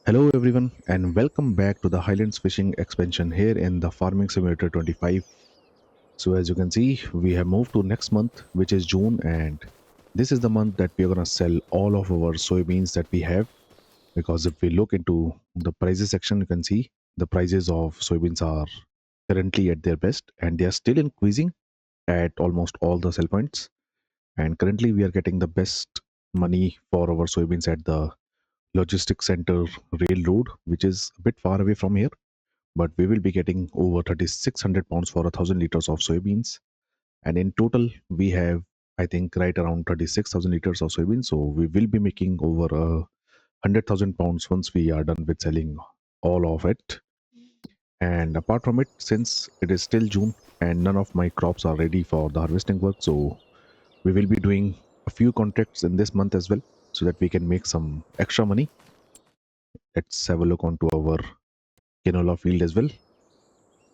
Hello everyone and welcome back to the Highlands fishing expansion here in the Farming Simulator 25. So as you can see, we have moved to next month, which is June, and this is the month that we are going to sell all of our soybeans that we have, because if we look into the prices section, you can see the prices of soybeans are currently at their best and they are still increasing at almost all the sell points. And currently we are getting the best money for our soybeans at the logistics center railroad, which is a bit far away from here, but we will be getting over 3600 pounds for 1,000 liters of soybeans. And in total we have, I think, right around 36,000 liters of soybeans, so we will be making over 100,000 pounds once we are done with selling all of it. And apart from it, since it is still June and none of my crops are ready for the harvesting work, so we will be doing a few contracts in this month as well, so that we can make some extra money. Let's have a look onto our canola field as well.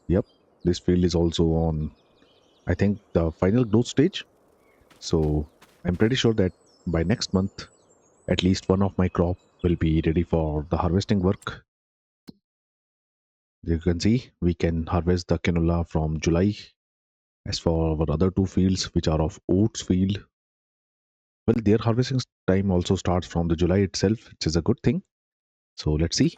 Yep, this field is also on, I think, the final growth stage. So I'm pretty sure that by next month, at least one of my crop will be ready for the harvesting work. You can see we can harvest the canola from July. As for our other two fields, which are of oats field, well, their harvesting time also starts from the July itself, which is a good thing. So let's see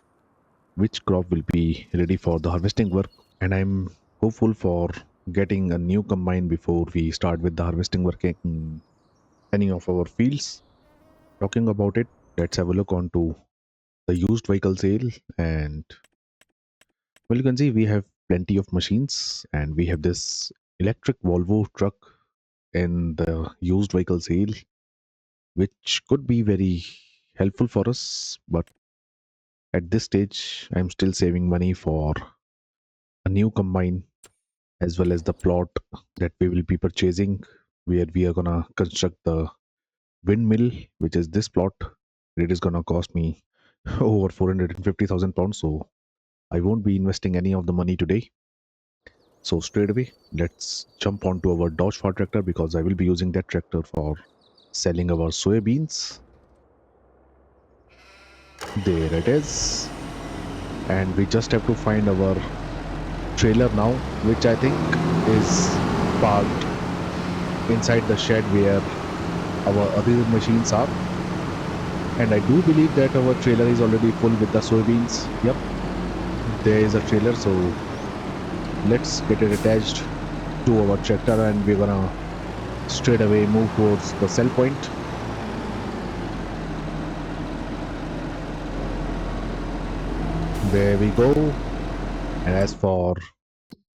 which crop will be ready for the harvesting work. And I'm hopeful for getting a new combine before we start with the harvesting work in any of our fields. Talking about it, let's have a look onto the used vehicle sale. And well, you can see we have plenty of machines, and we have this electric Volvo truck in the used vehicle sale, which could be very helpful for us. But at this stage, I'm still saving money for a new combine, as well as the plot that we will be purchasing, where we are gonna construct the windmill, which is this plot. It is gonna cost me over 450,000 pounds, so I won't be investing any of the money today. So straight away, let's jump onto our Dodge Far tractor, because I will be using that tractor for selling our soybeans. There it is. And we just have to find our trailer now, which I think is parked inside the shed where our other machines are. And I do believe that our trailer is already full with the soybeans. Yep, there is a trailer, so let's get it attached to our tractor, and we're gonna straight away move towards the sell point. There we go. And as for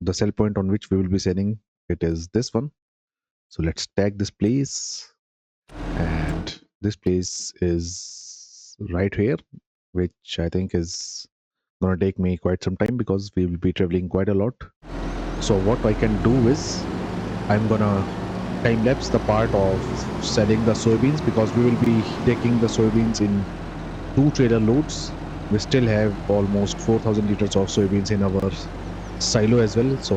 the sell point on which we will be selling, it is this one. So let's tag this place, and this place is right here, which I think is gonna take me quite some time because we will be traveling quite a lot. So what I can do is I'm gonna time lapse the part of selling the soybeans, because we will be taking the soybeans in two trailer loads. We still have almost 4,000 liters of soybeans in our silo as well. So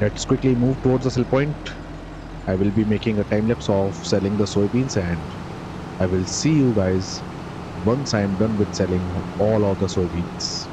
let's quickly move towards the sell point. I will be making a time lapse of selling the soybeans, and I will see you guys once I am done with selling all of the soybeans.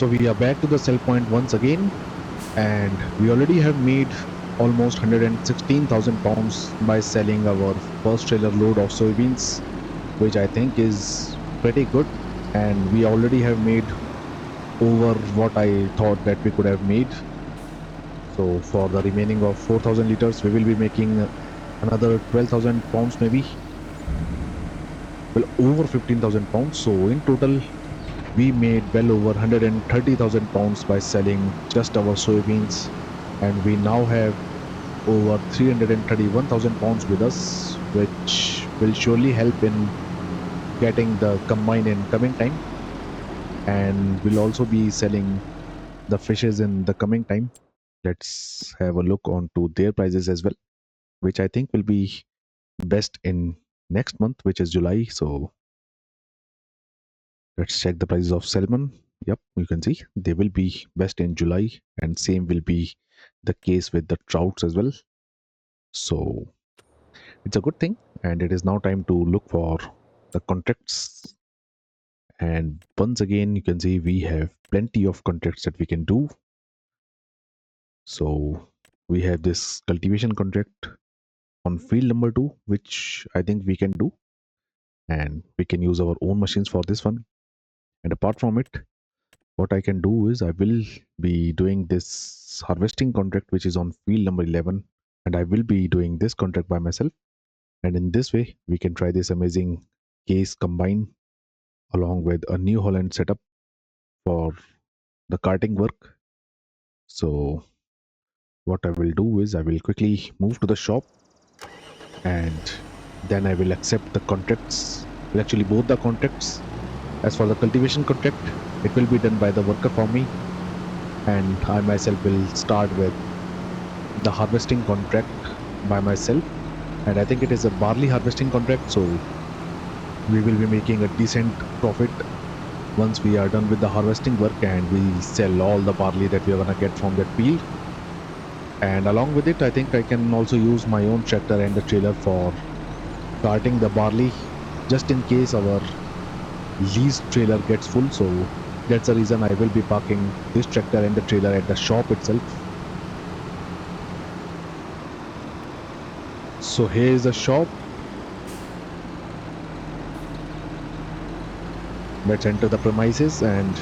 So we are back to the sell point once again, and we already have made almost 116,000 pounds by selling our first trailer load of soybeans, which I think is pretty good. And we already have made over what I thought that we could have made. So for the remaining of 4,000 liters, we will be making another 12,000 pounds, maybe. Well, over 15,000 pounds. So in total, we made well over 130,000 pounds by selling just our soybeans, and we now have over 331,000 pounds with us, which will surely help in getting the combine in coming time. And we'll also be selling the fishes in the coming time. Let's have a look on to their prices as well, which I think will be best in next month, which is July. So let's check the prices of salmon. Yep, you can see they will be best in July, and same will be the case with the trouts as well. So it's a good thing, and it is now time to look for the contracts. And once again, you can see we have plenty of contracts that we can do. So we have this cultivation contract on field number 2, which I think we can do, and we can use our own machines for this one. And apart from it, what I can do is I will be doing this harvesting contract, which is on field number 11, and I will be doing this contract by myself. And in this way, we can try this amazing case combine along with a New Holland setup for the carting work. So what I will do is I will quickly move to the shop, and then I will accept the contracts. Well, actually both the contracts. As for the cultivation contract, it will be done by the worker for me, and I myself will start with the harvesting contract by myself. And I think it is a barley harvesting contract, so we will be making a decent profit once we are done with the harvesting work and we sell all the barley that we are going to get from that field. And along with it, I think I can also use my own tractor and the trailer for carting the barley, just in case our leased trailer gets full. So that's the reason I will be parking this tractor and the trailer at the shop itself. So here is the shop. Let's enter the premises, and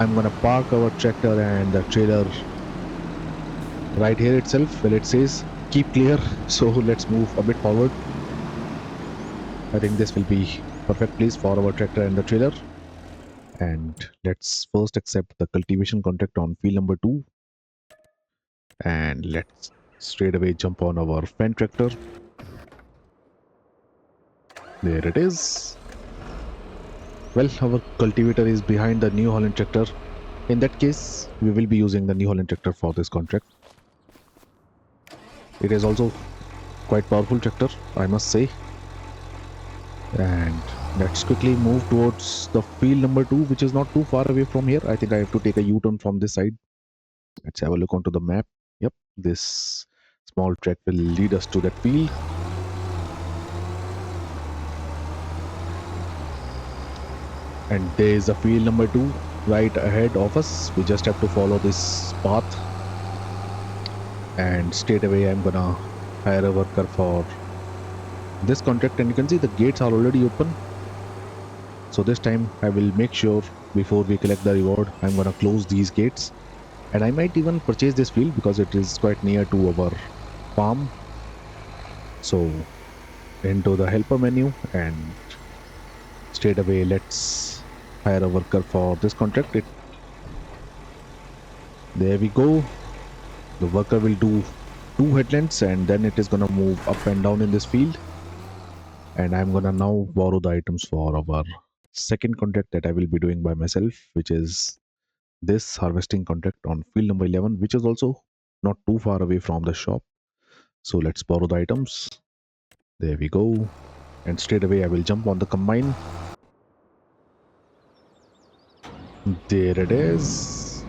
I'm gonna park our tractor and the trailer right here itself. Well, it says keep clear, so let's move a bit forward. I think this will be perfect place for our tractor and the trailer. And let's first accept the cultivation contract on field number 2, and let's straight away jump on our Fendt tractor. There it is. Well, our cultivator is behind the New Holland tractor. In that case, we will be using the New Holland tractor for this contract. It is also quite powerful tractor, I must say. And let's quickly move towards the field number 2, which is not too far away from here. I think I have to take a U-turn from this side. Let's have a look onto the map. Yep, this small track will lead us to that field. And there is the field number 2 right ahead of us. We just have to follow this path, and straight away I'm gonna hire a worker for this contract. And you can see the gates are already open. So this time I will make sure before we collect the reward, I'm gonna close these gates. And I might even purchase this field because it is quite near to our farm. So into the helper menu, and straight away let's hire a worker for this contract. There we go. The worker will do 2 headlands, and then it is gonna move up and down in this field. And I'm gonna now borrow the items for our second contract that I will be doing by myself, which is this harvesting contract on field number 11, which is also not too far away from the shop. So let's borrow the items. There we go. And straight away I will jump on the combine. There it is.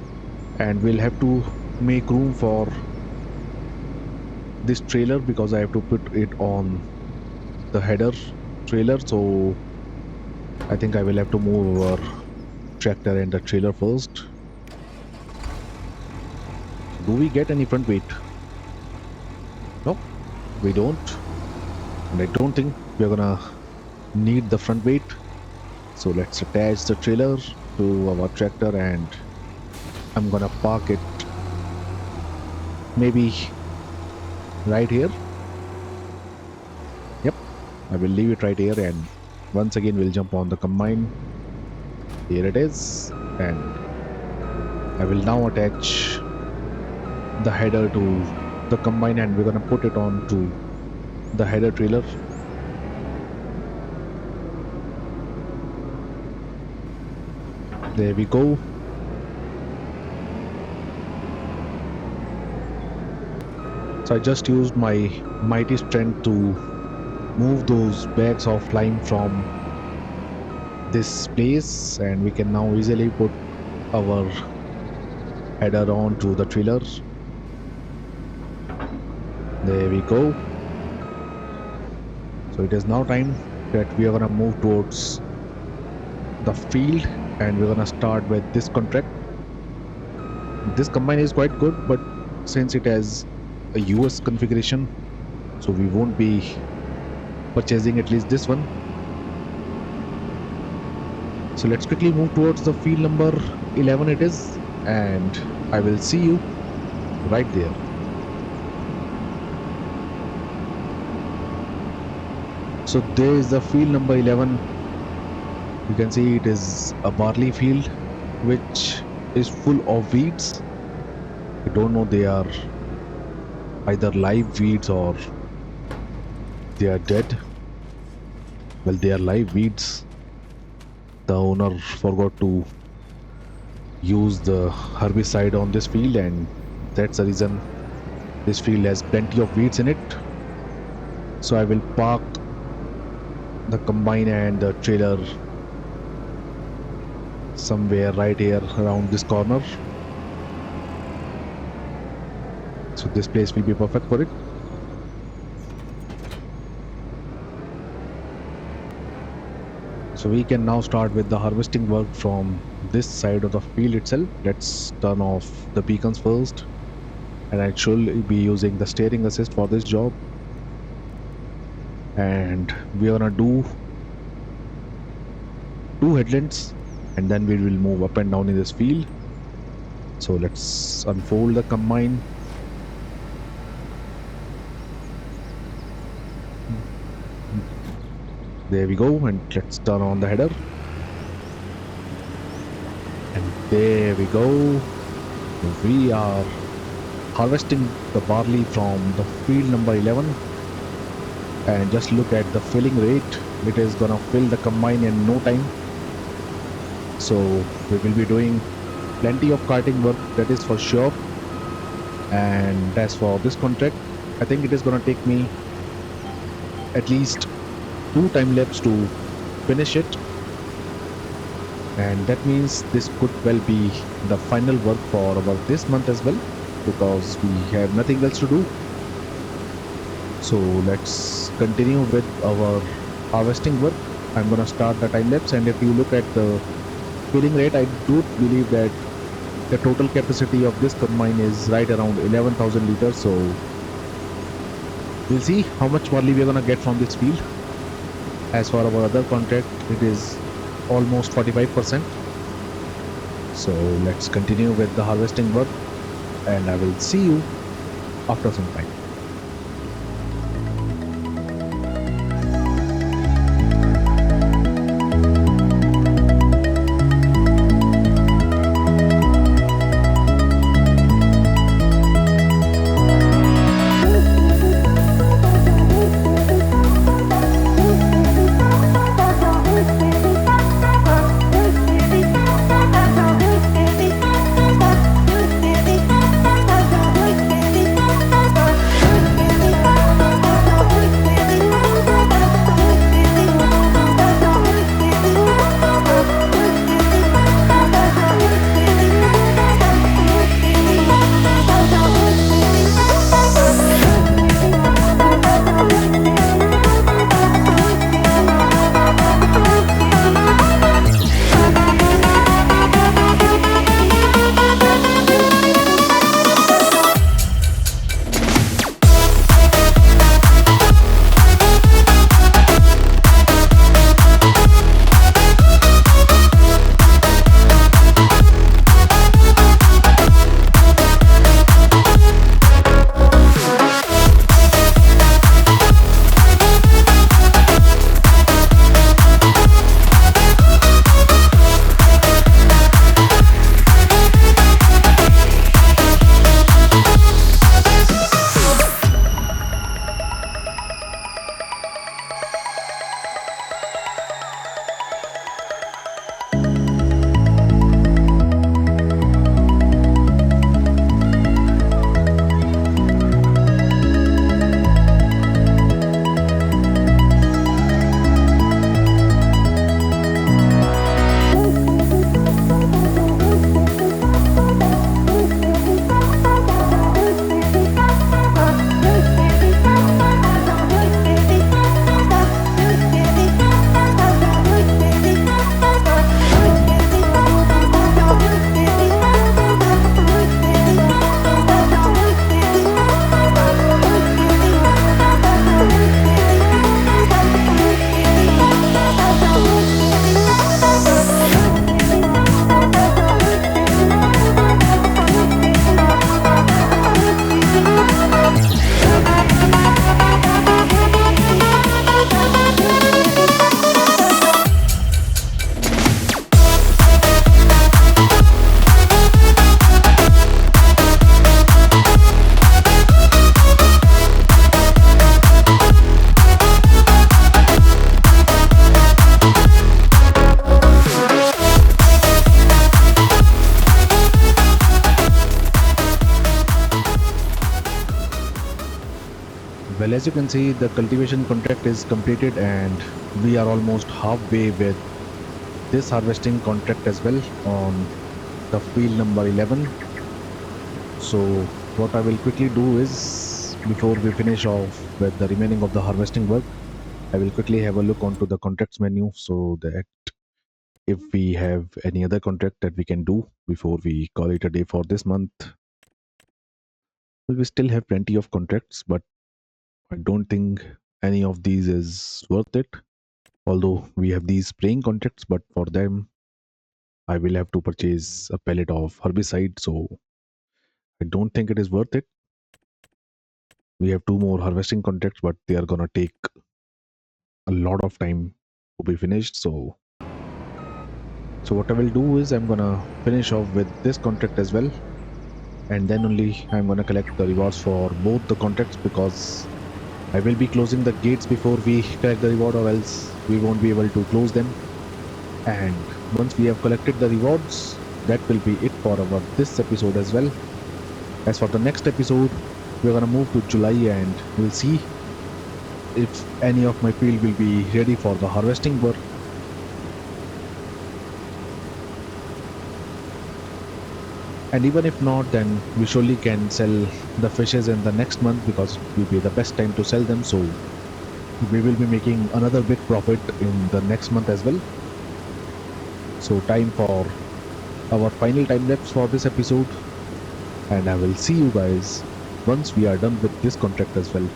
And we'll have to make room for this trailer because I have to put it on the header trailer. So I think I will have to move our tractor and the trailer first. Do we get any front weight? No, we don't. And I don't think we're gonna need the front weight. So let's attach the trailer to our tractor and I'm gonna park it maybe right here. Yep, I will leave it right here and once again we'll jump on the combine. Here it is, and I will now attach the header to the combine and we're gonna put it on to the header trailer. There we go. So I just used my mighty strength to move those bags of lime from this place and we can now easily put our header on to the trailer. There we go. So it is now time that we are gonna move towards the field and we're gonna start with this contract. This combine is quite good, but since it has a US configuration, so we won't be purchasing at least this one. So let's quickly move towards the field number 11 it is, and I will see you right there. So there is the field number 11. You can see it is a barley field which is full of weeds. I don't know, they are either live weeds or they are dead. Well, they are live weeds. The owner forgot to use the herbicide on this field and that's the reason this field has plenty of weeds in it. So I will park the combine and the trailer somewhere right here around this corner. So this place will be perfect for it. So we can now start with the harvesting work from this side of the field itself. Let's turn off the beacons first and I should be using the steering assist for this job. And we are gonna do 2 headlands and then we will move up and down in this field. So let's unfold the combine. There we go, and let's turn on the header. And there we go. We are harvesting the barley from the field number 11. And just look at the filling rate. It is gonna fill the combine in no time. So we will be doing plenty of carting work, that is for sure. And as for this contract, I think it is gonna take me at least 2 time laps to finish it. And that means this could well be the final work for our this month as well, because we have nothing else to do. So let's continue with our harvesting work. I'm gonna start the time lapse, and if you look at the filling rate, I do believe that the total capacity of this combine is right around 11,000 liters. So we'll see how much barley we're gonna get from this field. As for our other contract, it is almost 45%. So let's continue with the harvesting work and I will see you after some time. Well, as you can see, the cultivation contract is completed and we are almost halfway with this harvesting contract as well on the field number 11. So what I will quickly do is, before we finish off with the remaining of the harvesting work, I will quickly have a look onto the contracts menu so that if we have any other contract that we can do before we call it a day for this month. Well, we still have plenty of contracts, but I don't think any of these is worth it. Although we have these spraying contracts, but for them I will have to purchase a pallet of herbicide, so I don't think it is worth it. We have two more harvesting contracts, but they are gonna take a lot of time to be finished. So what I will do is I'm gonna finish off with this contract as well, and then only I'm gonna collect the rewards for both the contracts, because I will be closing the gates before we collect the reward, or else we won't be able to close them. And once we have collected the rewards, that will be it for our this episode as well. As for the next episode, we're gonna move to July and we'll see if any of my field will be ready for the harvesting work. And even if not, then we surely can sell the fishes in the next month, because it will be the best time to sell them. So we will be making another big profit in the next month as well. So time for our final time lapse for this episode, and I will see you guys once we are done with this contract as well.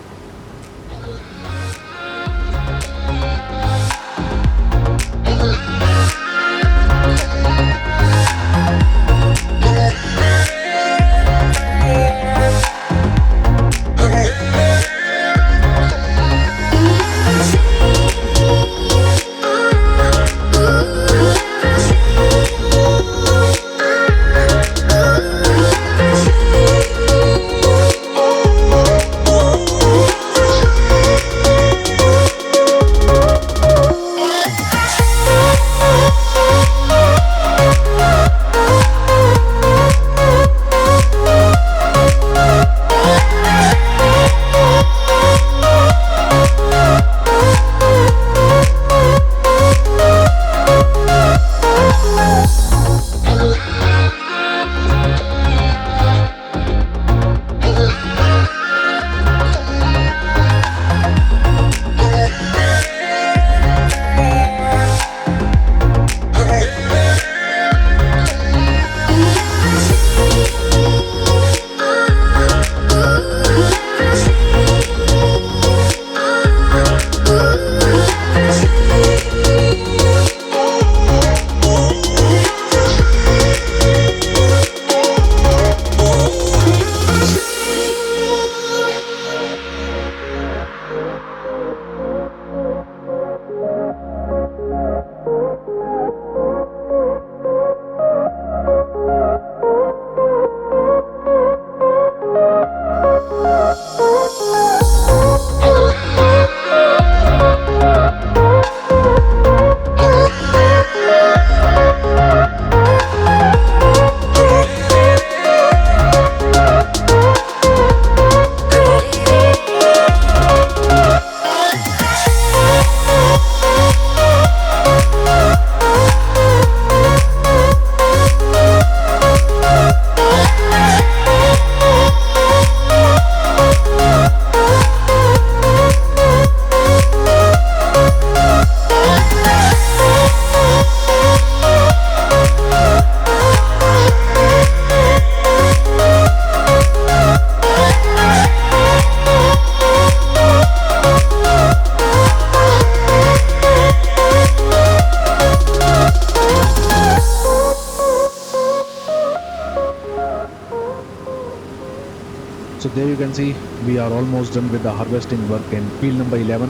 So there you can see we are almost done with the harvesting work in field number 11.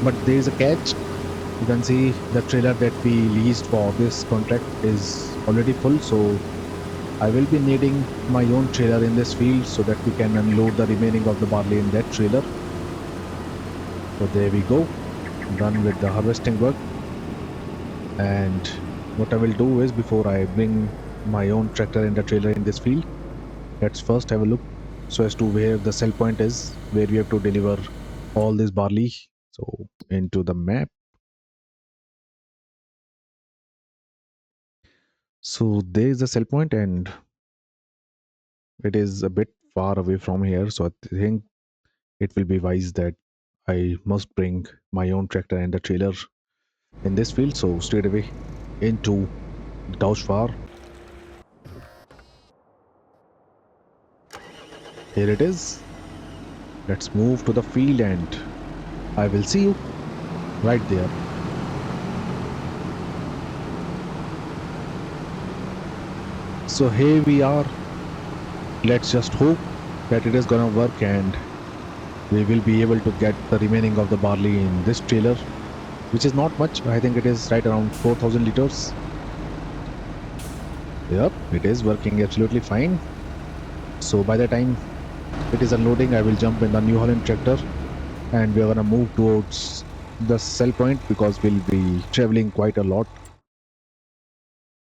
But there is a catch. You can see the trailer that we leased for this contract is already full. So I will be needing my own trailer in this field so that we can unload the remaining of the barley in that trailer. So there we go, done with the harvesting work. And what I will do is, before I bring my own tractor and the trailer in this field, let's first have a look so as to where the sell point is, where we have to deliver all this barley. So into the map. So there is the sell point, and it is a bit far away from here. So I think it will be wise that I must bring my own tractor and the trailer in this field. So straight away into the Tausch Far. Here it is. Let's move to the field and I will see you right there. So here we are. Let's just hope that it is gonna work and we will be able to get the remaining of the barley in this trailer, which is not much. I think it is right around 4,000 liters. Yep, it is working absolutely fine. So by the time it is unloading, I will jump in the New Holland tractor and we are gonna move towards the sell point because we'll be traveling quite a lot.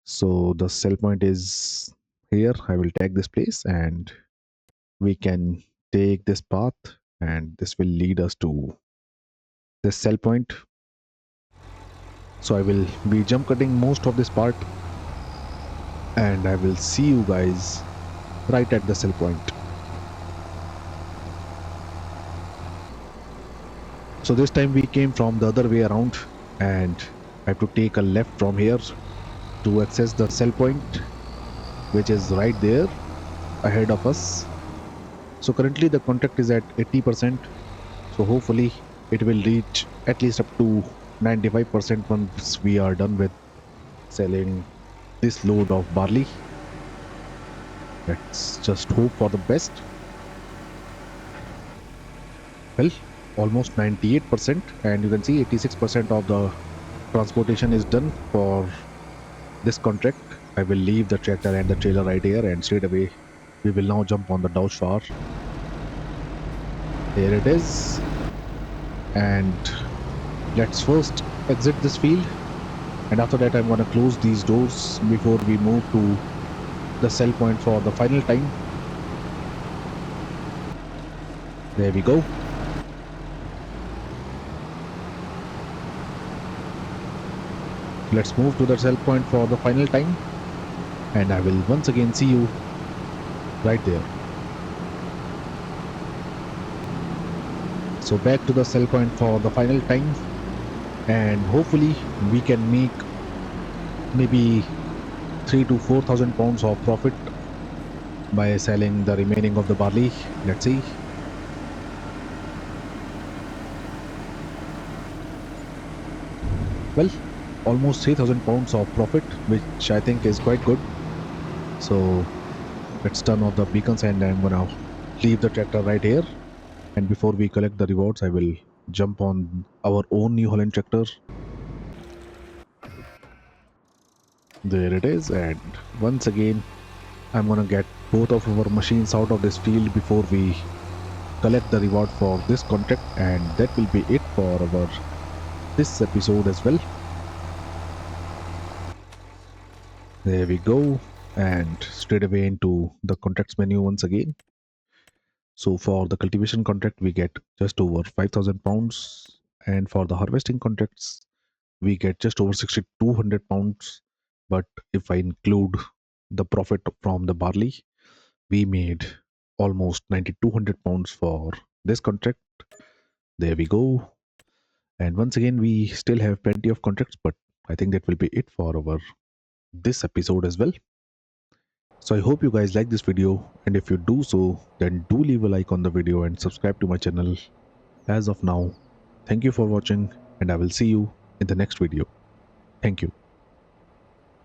So the sell point is here. I will tag this place and we can take this path and this will lead us to this sell point. So I will be jump cutting most of this part and I will see you guys right at the sell point. So this time we came from the other way around and I have to take a left from here to access the sell point, which is right there ahead of us. So currently the contract is at 80%. So hopefully it will reach at least up to 95% once we are done with selling this load of barley. Let's just hope for the best. Well, almost 98%, and you can see 86% of the transportation is done for this contract. I will leave the tractor and the trailer right here and straight away we will now jump on the Tausch Far. Here it is. And let's first exit this field and after that I'm going to close these doors before we move to the sell point for the final time. There we go. Let's move to the sell point for the final time and I will once again see you right there. So back to the sell point for the final time and hopefully we can make maybe 3 to 4,000 pounds of profit by selling the remaining of the barley. Let's see. Well, almost 3,000 pounds of profit, which I think is quite good. So let's turn off the beacons and I'm gonna leave the tractor right here. And before we collect the rewards, I will jump on our own New Holland tractor. There it is. And once again, I'm gonna get both of our machines out of this field before we collect the reward for this contract. And that will be it for our this episode as well. There we go. And straight away into the contracts menu once again. So for the cultivation contract, we get just over 5,000 pounds. And for the harvesting contracts, we get just over 6,200 pounds. But if I include the profit from the barley, we made almost 9,200 pounds for this contract. There we go. And once again, we still have plenty of contracts, but I think that will be it for our this episode as well. So I hope you guys like this video, and if you do so, then do leave a like on the video and subscribe to my channel. As of now, thank you for watching and I will see you in the next video. Thank you.